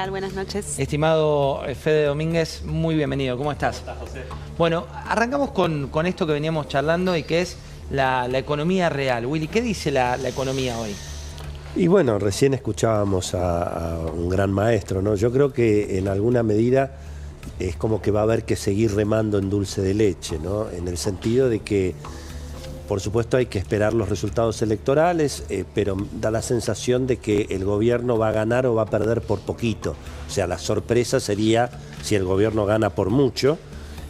Buenas noches. Estimado Fede Domínguez, muy bienvenido. ¿Cómo estás? ¿Cómo estás, José? Bueno, arrancamos con esto que veníamos charlando y que es la economía real. Willy, ¿qué dice la economía hoy? Y bueno, recién escuchábamos a un gran maestro, ¿no? Yo creo que en alguna medida es como que va a haber que seguir remando en dulce de leche, ¿no? En el sentido de que, por supuesto, hay que esperar los resultados electorales, pero da la sensación de que el gobierno va a ganar o va a perder por poquito. O sea, la sorpresa sería si el gobierno gana por mucho,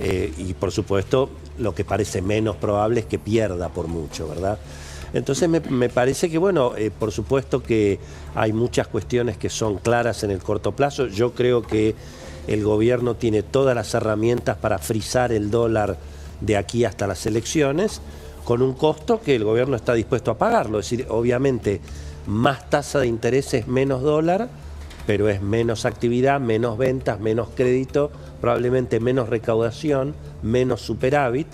y por supuesto lo que parece menos probable es que pierda por mucho, ¿verdad? Entonces me parece que, bueno, por supuesto que hay muchas cuestiones que son claras en el corto plazo. Yo creo que el gobierno tiene todas las herramientas para frizar el dólar de aquí hasta las elecciones, con un costo que el gobierno está dispuesto a pagarlo. Es decir, obviamente, más tasa de interés es menos dólar, pero es menos actividad, menos ventas, menos crédito, probablemente menos recaudación, menos superávit.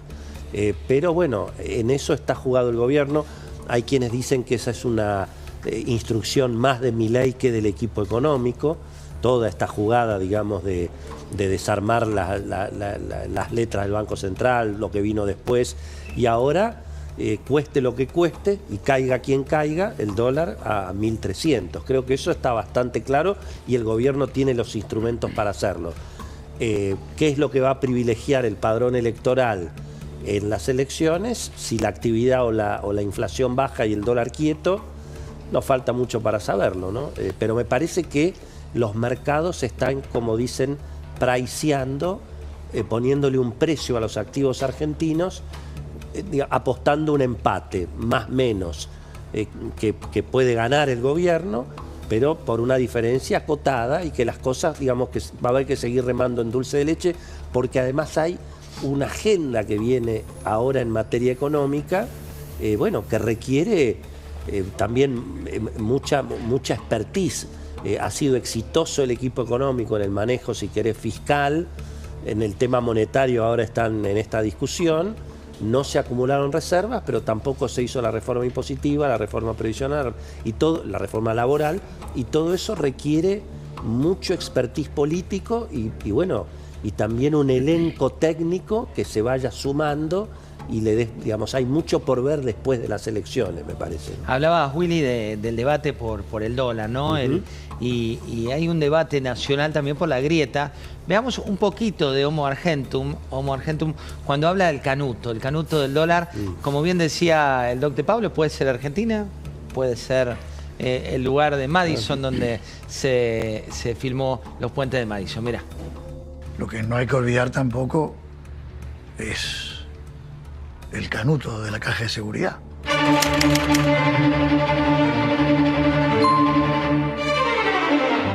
Pero bueno, en eso está jugado el gobierno. Hay quienes dicen que esa es una instrucción más de Milei que del equipo económico. Toda esta jugada, digamos, de desarmar las letras del Banco Central, lo que vino después, y ahora, cueste lo que cueste y caiga quien caiga, el dólar a 1.300. Creo que eso está bastante claro y el gobierno tiene los instrumentos para hacerlo. ¿Qué es lo que va a privilegiar el padrón electoral en las elecciones? Si la actividad o la inflación baja y el dólar quieto, nos falta mucho para saberlo, ¿no? Pero me parece que los mercados están, como dicen, priceando, poniéndole un precio a los activos argentinos, apostando un empate, más menos, que puede ganar el gobierno, pero por una diferencia acotada, y que las cosas, digamos, que va a haber que seguir remando en dulce de leche, porque además hay una agenda que viene ahora en materia económica, bueno, que requiere también mucha expertise. Ha sido exitoso el equipo económico en el manejo, si querés, fiscal. En el tema monetario ahora están en esta discusión. No se acumularon reservas, pero tampoco se hizo la reforma impositiva, la reforma previsional y la reforma laboral, y todo eso requiere mucho expertise político y bueno, y también un elenco técnico que se vaya sumando y digamos, hay mucho por ver después de las elecciones, me parece. Hablabas, Willy, del debate por el dólar, ¿no? Y hay un debate nacional también por la grieta. Veamos un poquito de Homo Argentum, cuando habla del canuto, el canuto del dólar. Como bien decía el doctor Pablo, puede ser Argentina, puede ser el lugar de Madison donde se filmó Los Puentes de Madison. Mirá. Lo que no hay que olvidar tampoco es el canuto de la caja de seguridad.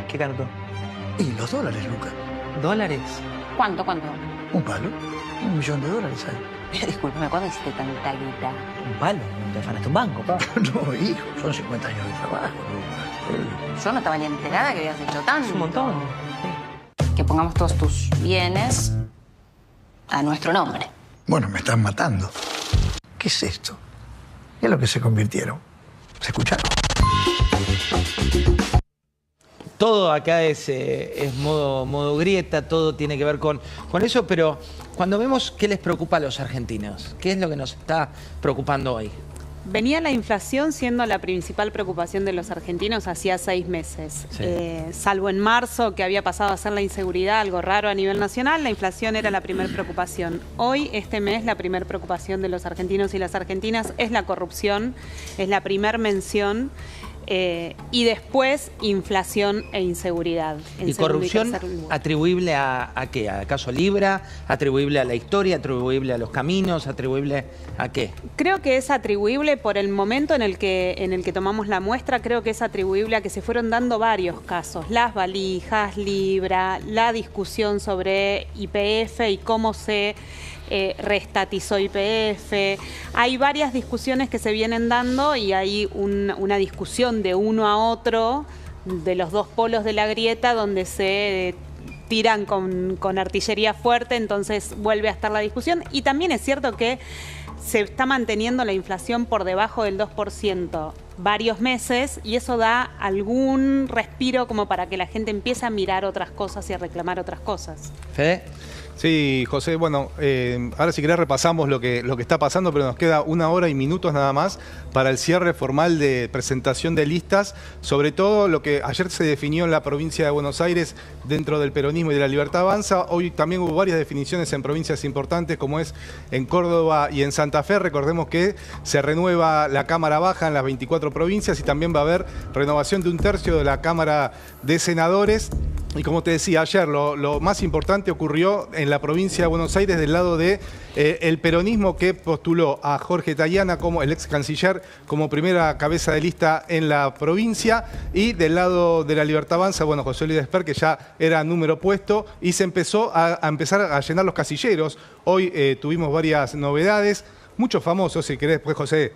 ¿Qué canuto? Y los dólares, Luca. ¿Dólares? ¿Cuánto? Un palo. $1 millón hay. Pero discúlpame, ¿cuándo hiciste tanta guita? Un palo, te afanaste un banco, pa. No, hijo, son 50 años de trabajo, Luca. Yo no estaba ni enterada que habías hecho tanto. Es un montón. Que pongamos todos tus bienes a nuestro nombre. Bueno, me están matando. ¿Qué es esto? ¿Qué es lo que se convirtieron? ¿Se escucharon? Todo acá es modo grieta, todo tiene que ver con eso, pero cuando vemos qué les preocupa a los argentinos, ¿qué es lo que nos está preocupando hoy? Venía la inflación siendo la principal preocupación de los argentinos hacía 6 meses. Sí. Salvo en marzo, que había pasado a ser la inseguridad algo raro a nivel nacional, la inflación era la primera preocupación. Hoy, este mes, la primera preocupación de los argentinos y las argentinas es la corrupción, es la primera mención. Y después inflación e inseguridad. ¿Y corrupción atribuible a qué? ¿Acaso Libra? ¿Atribuible a la historia? ¿Atribuible a los caminos? ¿Atribuible a qué? Creo que es atribuible por el momento en el que tomamos la muestra, creo que es atribuible a que se fueron dando varios casos. Las valijas, Libra, la discusión sobre YPF y cómo se reestatizó YPF. Hay varias discusiones que se vienen dando y hay una discusión de uno a otro de los dos polos de la grieta donde se tiran con artillería fuerte, entonces vuelve a estar la discusión. Y también es cierto que se está manteniendo la inflación por debajo del 2%. varios meses y eso da algún respiro como para que la gente empiece a mirar otras cosas y a reclamar otras cosas. ¿Fede? Sí, José, bueno, ahora si querés repasamos lo que está pasando, pero nos queda 1 hora y minutos nada más para el cierre formal de presentación de listas, sobre todo lo que ayer se definió en la provincia de Buenos Aires dentro del peronismo y de la Libertad Avanza. Hoy también hubo varias definiciones en provincias importantes como es en Córdoba y en Santa Fe. Recordemos que se renueva la Cámara Baja en las 24 provincias y también va a haber renovación de 1/3 de la Cámara de Senadores. Y como te decía ayer, lo más importante ocurrió en la provincia de Buenos Aires del lado de el peronismo, que postuló a Jorge Tayana, como el ex canciller, como primera cabeza de lista en la provincia, y del lado de la Libertad Avanza, bueno, José Luis Desper, que ya era número puesto, y se empezó a empezar a llenar los casilleros. Hoy tuvimos varias novedades, muchos famosos, si querés, pues José.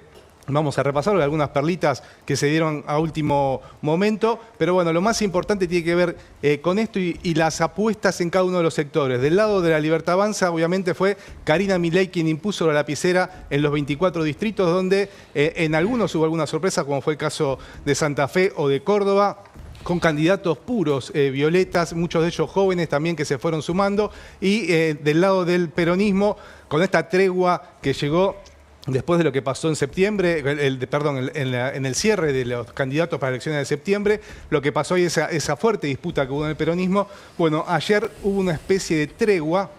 Vamos a repasar algunas perlitas que se dieron a último momento, pero bueno, lo más importante tiene que ver con esto y las apuestas en cada uno de los sectores. Del lado de la Libertad Avanza, obviamente fue Karina Milei quien impuso la lapicera en los 24 distritos, donde en algunos hubo alguna sorpresa, como fue el caso de Santa Fe o de Córdoba, con candidatos puros, violetas, muchos de ellos jóvenes también que se fueron sumando, y del lado del peronismo, con esta tregua que llegó después de lo que pasó en septiembre, en el cierre de los candidatos para elecciones de septiembre, lo que pasó ahí, esa fuerte disputa que hubo en el peronismo. Bueno, ayer hubo una especie de tregua,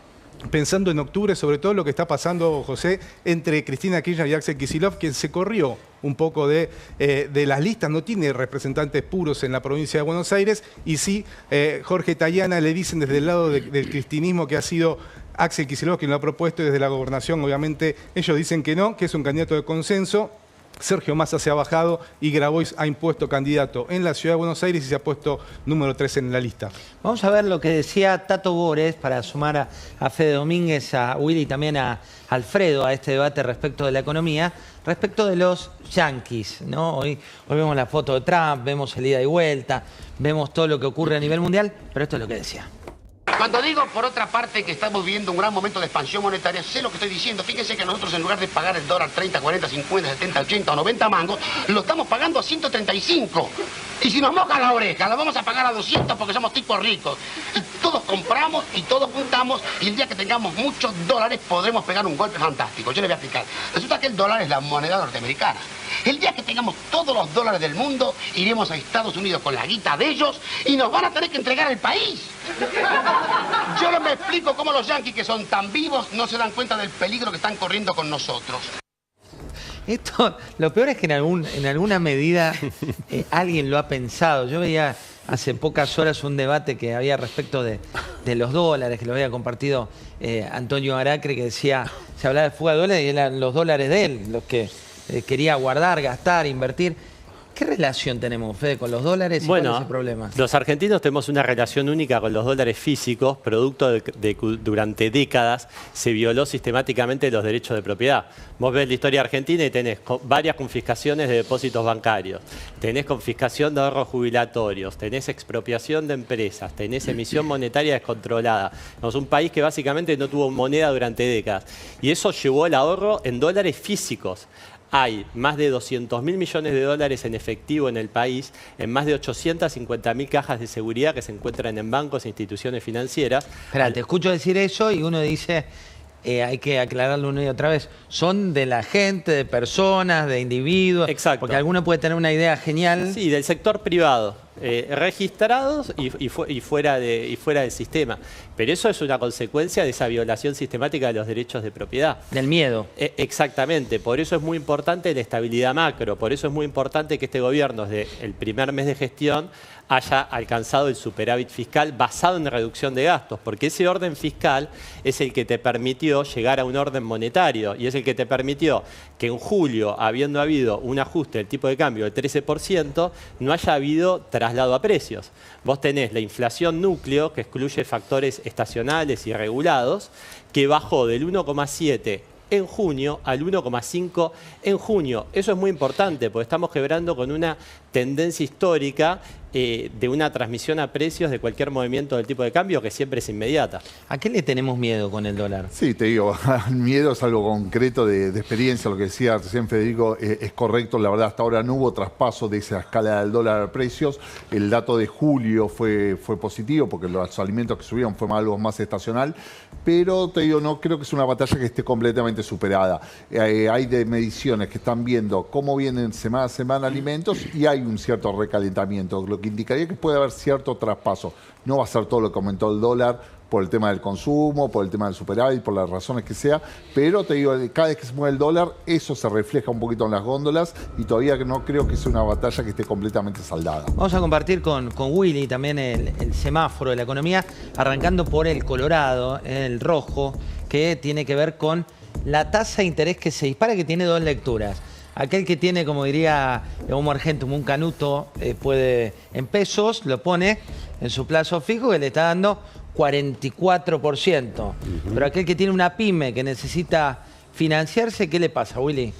pensando en octubre, sobre todo lo que está pasando, José, entre Cristina Kirchner y Axel Kicillof, quien se corrió un poco de las listas, no tiene representantes puros en la provincia de Buenos Aires, y sí, Jorge Tayana, le dicen desde el lado del cristinismo que ha sido Axel Kicillof quien lo ha propuesto, y desde la gobernación obviamente ellos dicen que no, que es un candidato de consenso. Sergio Massa se ha bajado y Grabois ha impuesto candidato en la ciudad de Buenos Aires y se ha puesto número 3 en la lista. Vamos a ver lo que decía Tato Bores para sumar a Fede Domínguez, a Willy y también a Alfredo a este debate respecto de la economía, respecto de los yanquis, ¿no? Hoy vemos la foto de Trump, vemos el ida y vuelta, vemos todo lo que ocurre a nivel mundial, pero esto es lo que decía. Cuando digo, por otra parte, que estamos viviendo un gran momento de expansión monetaria, sé lo que estoy diciendo. Fíjense que nosotros, en lugar de pagar el dólar 30, 40, 50, 70, 80 o 90 mangos, lo estamos pagando a 135. Y si nos mojan la oreja, la vamos a pagar a 200 porque somos tipos ricos. Y todos compramos y todos juntamos, y el día que tengamos muchos dólares podremos pegar un golpe fantástico. Yo les voy a explicar. Resulta que el dólar es la moneda norteamericana. El día que tengamos todos los dólares del mundo, iremos a Estados Unidos con la guita de ellos y nos van a tener que entregar el país. Yo no me explico cómo los yanquis, que son tan vivos, no se dan cuenta del peligro que están corriendo con nosotros. Esto, lo peor es que en alguna medida alguien lo ha pensado. Yo veía hace pocas horas un debate que había respecto de los dólares, que lo había compartido Antonio Aracre, que decía, se hablaba de fuga de dólares y eran los dólares de él, los que quería guardar, gastar, invertir. ¿Qué relación tenemos, Fede, con los dólares y cuál es el problema? Los argentinos tenemos una relación única con los dólares físicos, producto de que durante décadas se violó sistemáticamente los derechos de propiedad. Vos ves la historia argentina y tenés varias confiscaciones de depósitos bancarios, tenés confiscación de ahorros jubilatorios, tenés expropiación de empresas, tenés emisión monetaria descontrolada. Somos un país que básicamente no tuvo moneda durante décadas. Y eso llevó el ahorro en dólares físicos. Hay más de 200.000 millones de dólares en efectivo en el país, en más de 850.000 cajas de seguridad que se encuentran en bancos e instituciones financieras. Espera, te escucho decir eso y uno dice, hay que aclararlo una y otra vez, son de la gente, de personas, de individuos. Exacto. Porque alguno puede tener una idea genial. Sí, del sector privado. Registrados y fuera del sistema. Pero eso es una consecuencia de esa violación sistemática de los derechos de propiedad. Del miedo. Exactamente. Por eso es muy importante la estabilidad macro. Por eso es muy importante que este gobierno, desde el primer mes de gestión, haya alcanzado el superávit fiscal basado en reducción de gastos. Porque ese orden fiscal es el que te permitió llegar a un orden monetario. Y es el que te permitió que en julio, habiendo habido un ajuste del tipo de cambio del 13%, no haya habido traslado a precios. Vos tenés la inflación núcleo, que excluye factores estacionales y regulados, que bajó del 1,7 en junio al 1,5 en junio. Eso es muy importante porque estamos quebrando con una tendencia histórica de una transmisión a precios de cualquier movimiento del tipo de cambio que siempre es inmediata. ¿A qué le tenemos miedo con el dólar? Sí, te digo, el miedo es algo concreto de experiencia. Lo que decía recién Federico es correcto. La verdad, hasta ahora no hubo traspaso de esa escala del dólar a precios. El dato de julio fue positivo porque los alimentos que subieron fue algo más estacional. Pero te digo, no creo que es una batalla que esté completamente superada. Hay de mediciones que están viendo cómo vienen semana a semana alimentos y hay un cierto recalentamiento, lo que indicaría que puede haber cierto traspaso. No va a ser todo lo que aumentó el dólar por el tema del consumo, por el tema del superávit, por las razones que sea, pero te digo, cada vez que se mueve el dólar, eso se refleja un poquito en las góndolas y todavía no creo que sea una batalla que esté completamente saldada. Vamos a compartir con Willy también el semáforo de la economía, arrancando por el colorado, el rojo, que tiene que ver con la tasa de interés que se dispara, que tiene dos lecturas. Aquel que tiene, como diría Homo Argentum, un canuto, puede en pesos, lo pone en su plazo fijo que le está dando 44%. Pero aquel que tiene una pyme que necesita financiarse, ¿qué le pasa, Willy?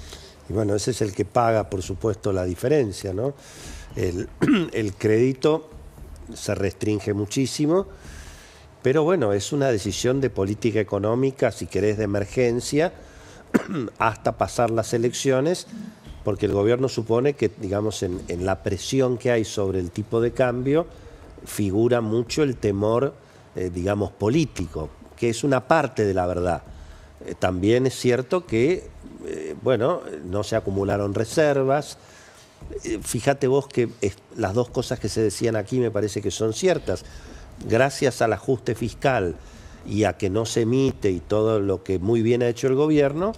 Y bueno, ese es el que paga, por supuesto, la diferencia, ¿no? El crédito se restringe muchísimo, pero bueno, es una decisión de política económica, si querés, de emergencia, hasta pasar las elecciones, porque el gobierno supone que, digamos, en la presión que hay sobre el tipo de cambio, figura mucho el temor, digamos, político, que es una parte de la verdad. También es cierto que, bueno, no se acumularon reservas. Fíjate vos que las dos cosas que se decían aquí me parece que son ciertas. Gracias al ajuste fiscal y a que no se emite y todo lo que muy bien ha hecho el gobierno,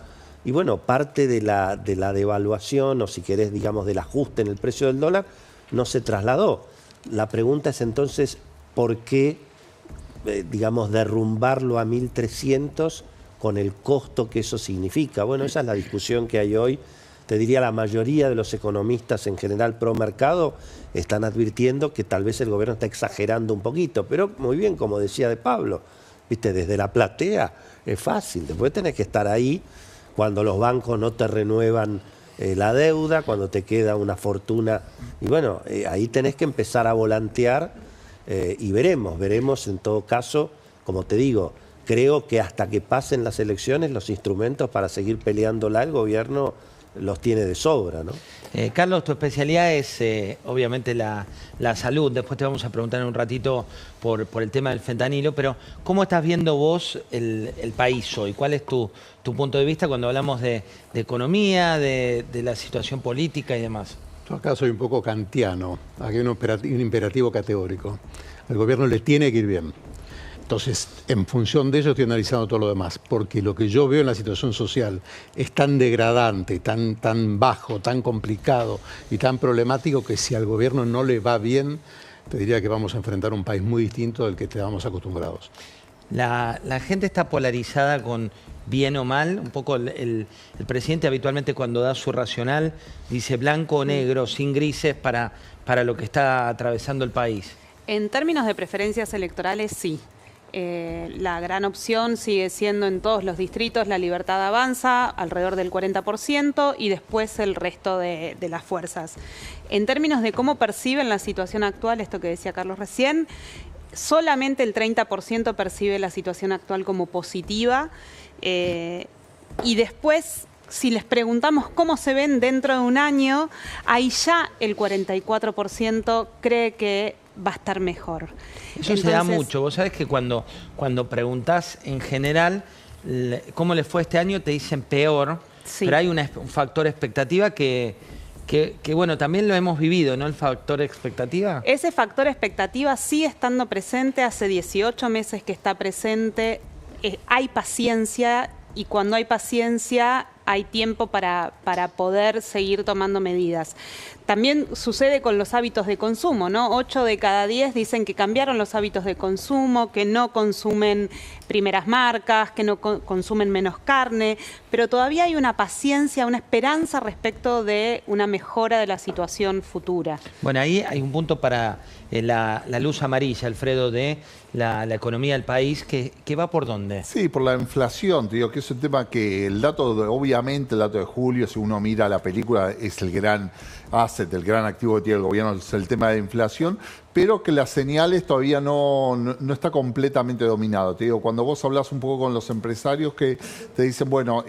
y bueno, parte de la devaluación, o si querés, digamos, del ajuste en el precio del dólar, no se trasladó. La pregunta es entonces, ¿por qué, digamos, derrumbarlo a 1.300 con el costo que eso significa? Bueno, esa es la discusión que hay hoy. Te diría, la mayoría de los economistas en general pro mercado están advirtiendo que tal vez el gobierno está exagerando un poquito, pero muy bien, como decía de Pablo, viste, desde la platea es fácil, después tenés que estar ahí cuando los bancos no te renuevan la deuda, cuando te queda una fortuna, y bueno, ahí tenés que empezar a volantear y veremos en todo caso, como te digo, creo que hasta que pasen las elecciones los instrumentos para seguir peleándola el gobierno los tiene de sobra, ¿no? Carlos, tu especialidad es obviamente la salud. Después te vamos a preguntar en un ratito por el tema del fentanilo, pero ¿cómo estás viendo vos el país hoy? ¿Cuál es tu punto de vista cuando hablamos de economía, de la situación política y demás? Yo acá soy un poco kantiano. Aquí hay un imperativo categórico. Al gobierno le tiene que ir bien. Entonces, en función de ello estoy analizando todo lo demás, porque lo que yo veo en la situación social es tan degradante, tan bajo, tan complicado y tan problemático que si al gobierno no le va bien, te diría que vamos a enfrentar un país muy distinto del que estábamos acostumbrados. La gente está polarizada con bien o mal. Un poco el presidente habitualmente cuando da su racional dice blanco o negro, sin grises para lo que está atravesando el país. En términos de preferencias electorales, sí. La gran opción sigue siendo en todos los distritos La Libertad Avanza, alrededor del 40%, y después el resto de las fuerzas. En términos de cómo perciben la situación actual, esto que decía Carlos recién, solamente el 30% percibe la situación actual como positiva, y después, si les preguntamos cómo se ven dentro de un año, ahí ya el 44% cree que va a estar mejor. Eso entonces, se da mucho. Vos sabés que cuando preguntás en general cómo les fue este año, te dicen peor, sí. Pero hay un factor expectativa que bueno, también lo hemos vivido, ¿no? El factor expectativa. Ese factor expectativa sigue estando presente, hace 18 meses que está presente, hay paciencia, y cuando hay paciencia hay tiempo para poder seguir tomando medidas. También sucede con los hábitos de consumo, ¿no? 8 de cada 10 dicen que cambiaron los hábitos de consumo, que no consumen primeras marcas, que no consumen menos carne, pero todavía hay una paciencia, una esperanza respecto de una mejora de la situación futura. Bueno, ahí hay un punto para la luz amarilla, Alfredo, de la economía del país, que va por dónde. Sí, por la inflación, te digo que es un tema que el dato obviamente obviamente el dato de julio, si uno mira la película, es el gran asset, el gran activo que tiene el gobierno, es el tema de inflación, pero que las señales todavía no está completamente dominado. Te digo, cuando vos hablas un poco con los empresarios que te dicen, bueno,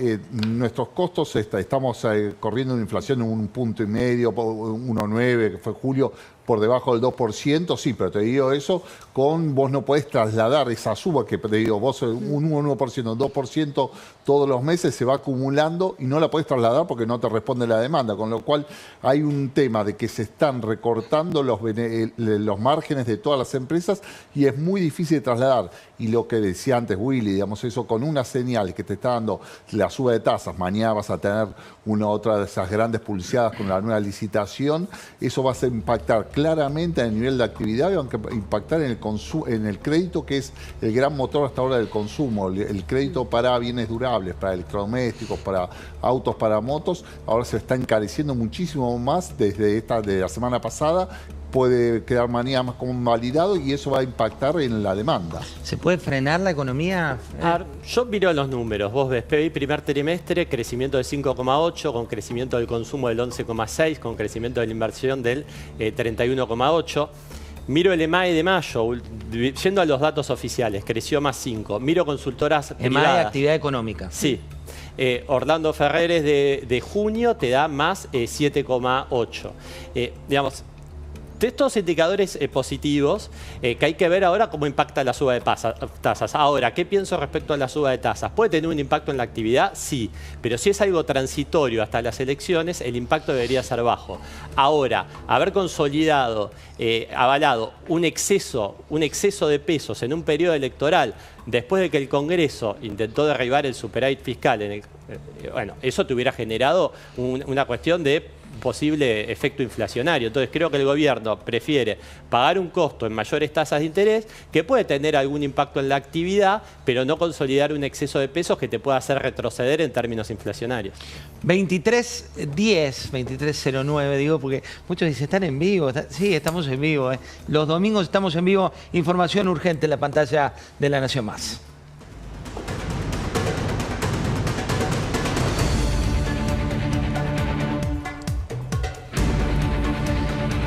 nuestros costos, estamos corriendo una inflación en 1,5 puntos, 1,9, que fue julio, por debajo del 2%, sí, pero te digo eso, vos no podés trasladar esa suba que te digo, vos un 1%, un 2% todos los meses se va acumulando y no la podés trasladar porque no te responde la demanda, con lo cual hay un tema de que se están recortando los márgenes de todas las empresas y es muy difícil de trasladar. Y lo que decía antes Willy, digamos, eso con una señal que te está dando la suba de tasas, mañana vas a tener otra de esas grandes pulseadas con la nueva licitación, eso va a impactar claramente en el nivel de actividad y va a impactar en el crédito, que es el gran motor hasta ahora del consumo, el crédito para bienes durables, para electrodomésticos, para autos, para motos, ahora se está encareciendo muchísimo más desde la semana pasada. Puede quedar mañana más convalidado y eso va a impactar en la demanda. ¿Se puede frenar la economía? Yo miro los números. Vos ves PBI primer trimestre, crecimiento del 5,8, con crecimiento del consumo del 11,6, con crecimiento de la inversión del 31,8. Miro el EMAE de mayo, yendo a los datos oficiales, creció más 5. Miro consultoras privadas. EMAE, actividad económica. Sí. Orlando Ferreres de junio te da más 7,8. Digamos, de estos indicadores positivos que hay que ver ahora cómo impacta la suba de tasas. Ahora, ¿qué pienso respecto a la suba de tasas? ¿Puede tener un impacto en la actividad? Sí, pero si es algo transitorio hasta las elecciones, el impacto debería ser bajo. Ahora, haber consolidado, avalado un exceso de pesos en un periodo electoral, después de que el Congreso intentó derribar el superávit fiscal, bueno, eso te hubiera generado una cuestión de posible efecto inflacionario. Entonces creo que el gobierno prefiere pagar un costo en mayores tasas de interés que puede tener algún impacto en la actividad, pero no consolidar un exceso de pesos que te pueda hacer retroceder en términos inflacionarios. 23:10, 23:09, digo, porque muchos dicen, ¿están en vivo? Sí, estamos en vivo. Los domingos estamos en vivo. Información urgente en la pantalla de La Nación Más.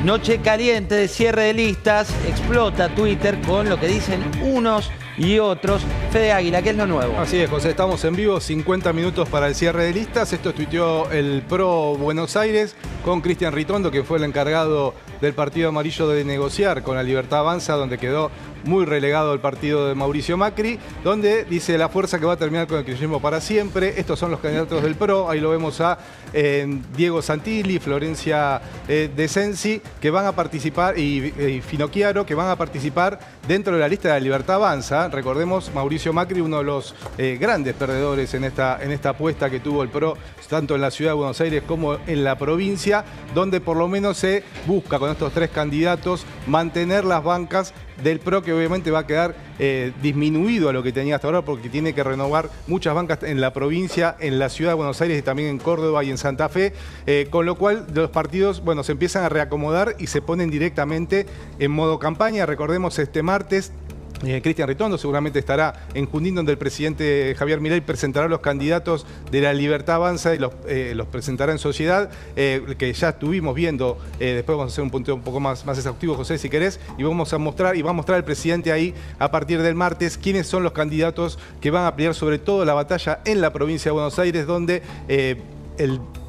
Noche caliente de cierre de listas, explota Twitter con lo que dicen unos y otros. Fede Águila, ¿qué es lo nuevo? Así es, José, estamos en vivo, 50 minutos para el cierre de listas. Esto tuiteó el PRO Buenos Aires con Cristian Ritondo, que fue el encargado del Partido Amarillo de negociar con la Libertad Avanza, donde quedó muy relegado el partido de Mauricio Macri, donde dice la fuerza que va a terminar con el kirchnerismo para siempre. Estos son los candidatos del PRO, ahí lo vemos a Diego Santilli, Florencia De Sensi, que van a participar, y Finocchiaro, que van a participar dentro de la lista de la Libertad Avanza. Recordemos, Mauricio Macri, uno de los grandes perdedores en esta apuesta que tuvo el PRO, tanto en la ciudad de Buenos Aires como en la provincia, donde por lo menos se busca con estos tres candidatos mantener las bancas del PRO, que obviamente va a quedar disminuido a lo que tenía hasta ahora, porque tiene que renovar muchas bancas en la provincia, en la ciudad de Buenos Aires y también en Córdoba y en Santa Fe, con lo cual los partidos, bueno, se empiezan a reacomodar y se ponen directamente en modo campaña. Recordemos, este martes Cristian Ritondo seguramente estará en Junín, donde el presidente Javier Milei presentará los candidatos de la Libertad Avanza y los presentará en sociedad, que ya estuvimos viendo. Después vamos a hacer un punteo un poco más exhaustivo, José, si querés, y va a mostrar el presidente ahí a partir del martes quiénes son los candidatos que van a pelear sobre todo la batalla en la provincia de Buenos Aires, donde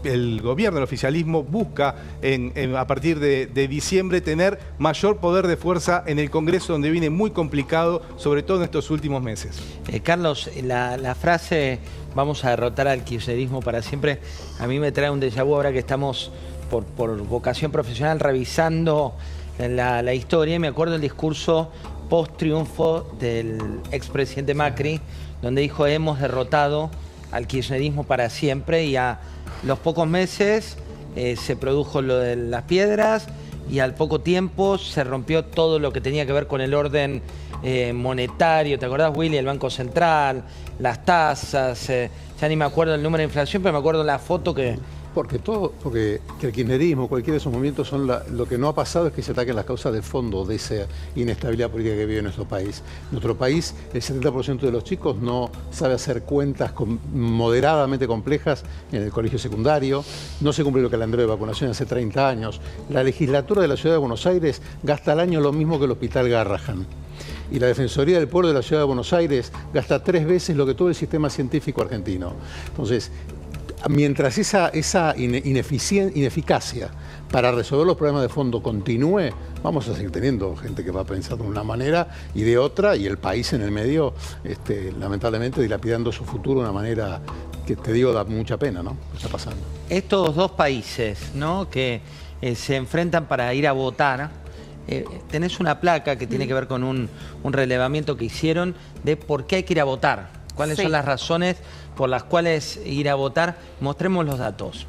el gobierno, el oficialismo, busca a partir de diciembre tener mayor poder de fuerza en el Congreso, donde viene muy complicado, sobre todo en estos últimos meses. Carlos, la frase "vamos a derrotar al kirchnerismo para siempre", a mí me trae un déjà vu ahora que estamos por vocación profesional revisando la historia, y me acuerdo el discurso post-triunfo del expresidente Macri, donde dijo: hemos derrotado al kirchnerismo para siempre, y a los pocos meses se produjo lo de las piedras, y al poco tiempo se rompió todo lo que tenía que ver con el orden monetario. ¿Te acordás, Willy? El Banco Central, las tasas, ya ni me acuerdo el número de inflación, pero me acuerdo la foto que Porque el kirchnerismo, cualquiera de esos movimientos, lo que no ha pasado es que se ataquen las causas de fondo de esa inestabilidad política que vive en nuestro país. En nuestro país, el 70% de los chicos no sabe hacer cuentas moderadamente complejas en el colegio secundario, no se cumple el calendario de vacunación hace 30 años. La legislatura de la Ciudad de Buenos Aires gasta al año lo mismo que el Hospital Garrahan. Y la Defensoría del Pueblo de la Ciudad de Buenos Aires gasta 3 veces lo que todo el sistema científico argentino. Entonces, mientras esa ineficacia para resolver los problemas de fondo continúe, vamos a seguir teniendo gente que va a pensar de una manera y de otra, y el país en el medio, lamentablemente, dilapidando su futuro de una manera que, te digo, da mucha pena, ¿no? ¿Qué está pasando? Estos dos países, ¿no?, que se enfrentan para ir a votar, tenés una placa que tiene que ver con un relevamiento que hicieron de por qué hay que ir a votar. ¿Cuáles son las razones por las cuales ir a votar? Mostremos los datos.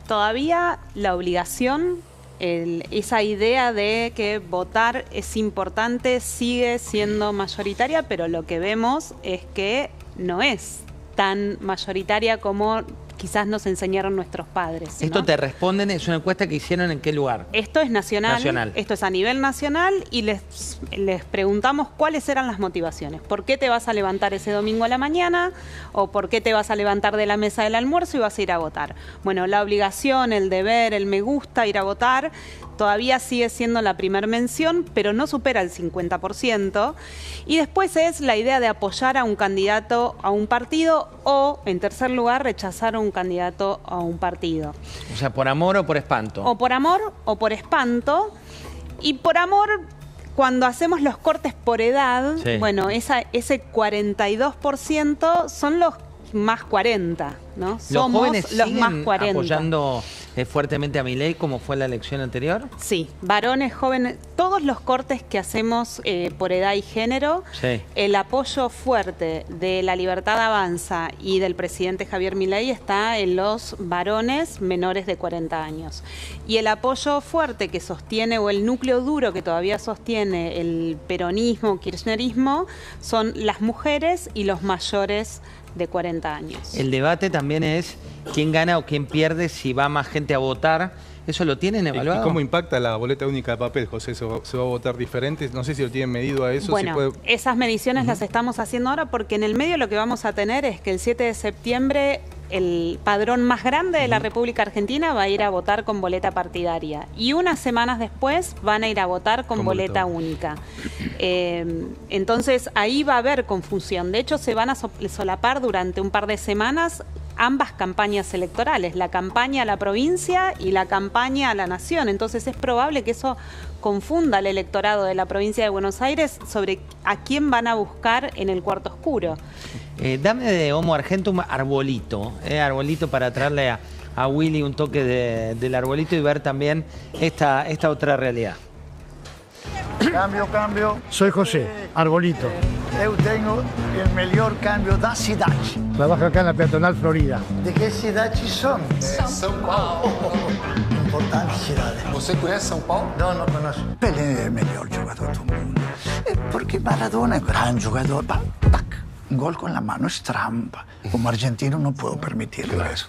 Todavía la obligación, esa idea de que votar es importante sigue siendo mayoritaria, pero lo que vemos es que no es tan mayoritaria como quizás nos enseñaron nuestros padres, ¿no? Esto te responden, es una encuesta que hicieron ¿en qué lugar? Esto es nacional. Esto es a nivel nacional y les preguntamos cuáles eran las motivaciones. ¿Por qué te vas a levantar ese domingo a la mañana? ¿O por qué te vas a levantar de la mesa del almuerzo y vas a ir a votar? Bueno, la obligación, el deber, el me gusta, ir a votar, todavía sigue siendo la primer mención, pero no supera el 50%. Y después es la idea de apoyar a un candidato a un partido o, en tercer lugar, rechazar a un candidato a un partido. O sea, ¿por amor o por espanto? O por amor o por espanto. Y por amor, cuando hacemos los cortes por edad, bueno, ese 42% son los más 40, ¿no? Somos jóvenes los más 40. ¿Apoyando fuertemente a Milei como fue la elección anterior? Sí, varones, jóvenes, todos los cortes que hacemos por edad y género, el apoyo fuerte de La Libertad Avanza y del presidente Javier Milei está en los varones menores de 40 años. Y el apoyo fuerte que sostiene, o el núcleo duro que todavía sostiene el peronismo, kirchnerismo, son las mujeres y los mayores de 40 años. El debate también es quién gana o quién pierde si va más gente a votar. ¿Eso lo tienen evaluado? ¿Y cómo impacta la boleta única de papel, José? ¿Se va a votar diferente? No sé si lo tienen medido a eso. Bueno, esas mediciones las estamos haciendo ahora porque en el medio lo que vamos a tener es que el 7 de septiembre el padrón más grande de la República Argentina va a ir a votar con boleta partidaria y unas semanas después van a ir a votar con boleta única. Entonces ahí va a haber confusión. De hecho, se van a solapar durante un par de semanas ambas campañas electorales, la campaña a la provincia y la campaña a la nación. Entonces es probable que eso confunda al electorado de la provincia de Buenos Aires sobre a quién van a buscar en el cuarto oscuro. Dame de Homo Argentum arbolito, arbolito para traerle a Willy un toque del arbolito y ver también esta otra realidad. Cambio. Soy José, arbolito. Eu tengo el mejor cambio da cidade. Trabajo acá en la peatonal Florida. ¿De qué cidade son? São Paulo. Importante cidade. Você conhece São Paulo? No, no conozco. Pelé es el mejor jugador del mundo. Porque Maradona es un gran jugador. Un gol con la mano es trampa. Como argentino no puedo permitirlo eso.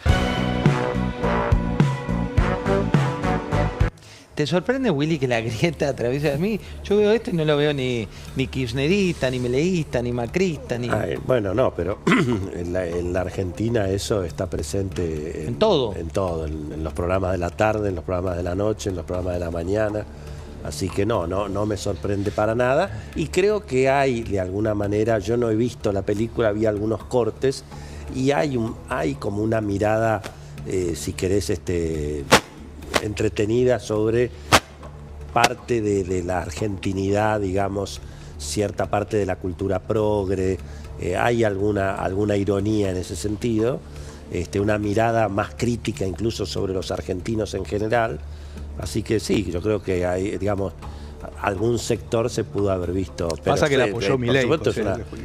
¿Te sorprende, Willy, que la grieta atraviesa a mí? Yo veo esto y no lo veo ni kirchnerista, ni meleísta, ni macrista, ni... Bueno, no, pero en la Argentina eso está presente en todo. En todo, en los programas de la tarde, en los programas de la noche, en los programas de la mañana. Así que no me sorprende para nada. Y creo que hay, de alguna manera, yo no he visto la película, vi algunos cortes, y hay como una mirada, si querés, entretenida sobre parte de la argentinidad, digamos, cierta parte de la cultura progre, hay alguna ironía en ese sentido, una mirada más crítica incluso sobre los argentinos en general, así que sí, yo creo que hay, digamos, algún sector se pudo haber visto. Pasa que la apoyó Milei.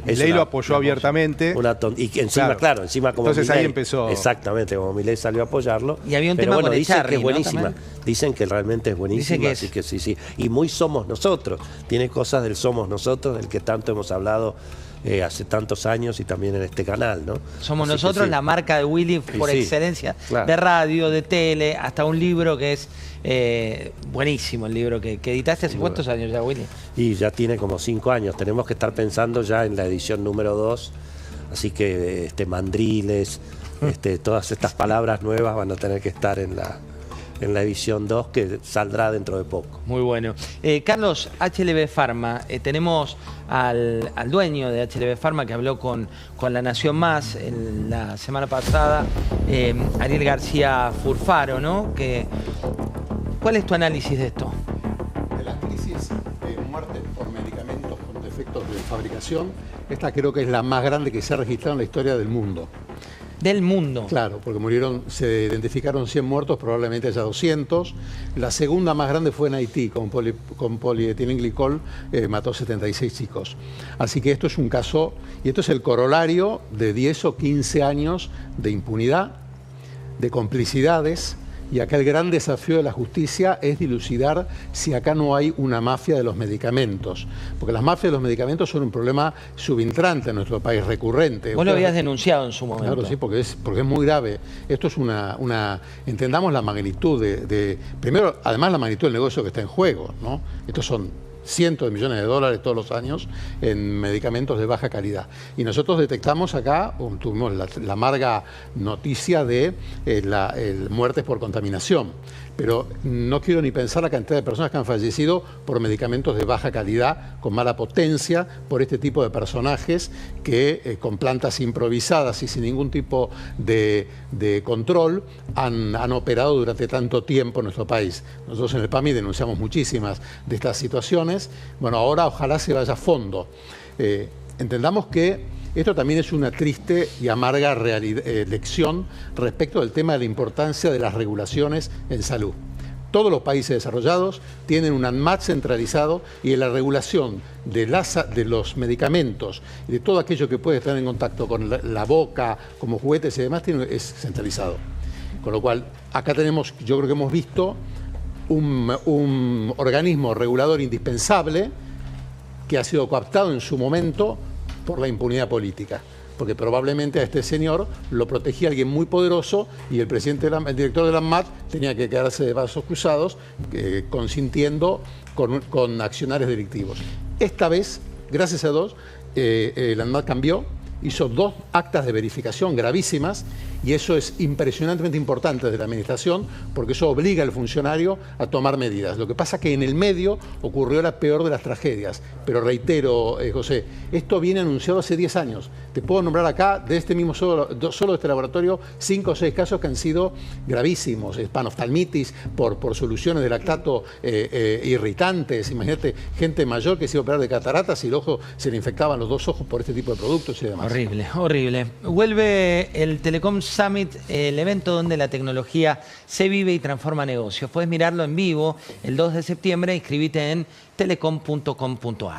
Milei lo apoyó abiertamente. Y encima, claro, como entonces Milei, ahí empezó. Exactamente, como Milei salió a apoyarlo. Y había un tema con dicen que es ¿no? buenísima. También. Dicen que realmente es buenísima, así que sí. Y muy somos nosotros. Tiene cosas del somos nosotros, del que tanto hemos hablado hace tantos años y también en este canal, ¿no? Somos Así que nosotros sí. la marca de Willy por Sí, excelencia, claro. de radio, de tele, hasta un libro que es buenísimo, el libro que editaste hace cuántos años ya, Willy. Y ya tiene como 5 años. Tenemos que estar pensando ya en la edición número 2. Así que mandriles, todas estas palabras nuevas van a tener que estar en la edición 2, que saldrá dentro de poco. Muy bueno. Carlos, HLB Pharma, tenemos al dueño de HLB Pharma que habló con La Nación Más la semana pasada, Ariel García Furfaro, ¿no? ¿Cuál es tu análisis de esto? De la crisis de muertes por medicamentos con defectos de fabricación, esta creo que es la más grande que se ha registrado en la historia del mundo. Del mundo. Claro, porque se identificaron 100 muertos, probablemente haya 200. La segunda más grande fue en Haití, con polietilenglicol, mató 76 chicos. Así que esto es un caso, y esto es el corolario de 10 o 15 años de impunidad, de complicidades. Y acá el gran desafío de la justicia es dilucidar si acá no hay una mafia de los medicamentos. Porque las mafias de los medicamentos son un problema subintrante en nuestro país, recurrente. Vos lo habías denunciado en su momento. Claro, sí, porque es muy grave. Esto es entendamos la magnitud primero, además la magnitud del negocio que está en juego, ¿no? Estos son cientos de millones de dólares todos los años en medicamentos de baja calidad. Y nosotros detectamos acá, tuvimos la amarga noticia de muertes por contaminación. Pero no quiero ni pensar la cantidad de personas que han fallecido por medicamentos de baja calidad, con mala potencia, por este tipo de personajes que con plantas improvisadas y sin ningún tipo de control han operado durante tanto tiempo en nuestro país. Nosotros en el PAMI denunciamos muchísimas de estas situaciones. Bueno, ahora ojalá se vaya a fondo. Entendamos que esto también es una triste y amarga lección respecto del tema de la importancia de las regulaciones en salud. Todos los países desarrollados tienen un ANMAT centralizado y en la regulación de los medicamentos y de todo aquello que puede estar en contacto con la boca, como juguetes y demás, es centralizado. Con lo cual, acá tenemos, yo creo que hemos visto un organismo regulador indispensable que ha sido cooptado en su momento por la impunidad política, porque probablemente a este señor lo protegía alguien muy poderoso y el director de la ANMAT tenía que quedarse de brazos cruzados consintiendo con accionarios delictivos. Esta vez, gracias a Dios, la ANMAT cambió, hizo 2 actas de verificación gravísimas y eso es impresionantemente importante desde la administración porque eso obliga al funcionario a tomar medidas. Lo que pasa es que en el medio ocurrió la peor de las tragedias. Pero reitero, José, esto viene anunciado hace 10 años. Te puedo nombrar acá, de este mismo solo de este laboratorio, 5 o 6 casos que han sido gravísimos. Panoftalmitis por soluciones de lactato irritantes. Imagínate, gente mayor que se iba a operar de cataratas y el ojo se le infectaban los 2 ojos por este tipo de productos y demás. Horrible, horrible. Vuelve el Telecom Summit, el evento donde la tecnología se vive y transforma negocios. Puedes mirarlo en vivo el 2 de septiembre, inscribite en telecom.com.ar.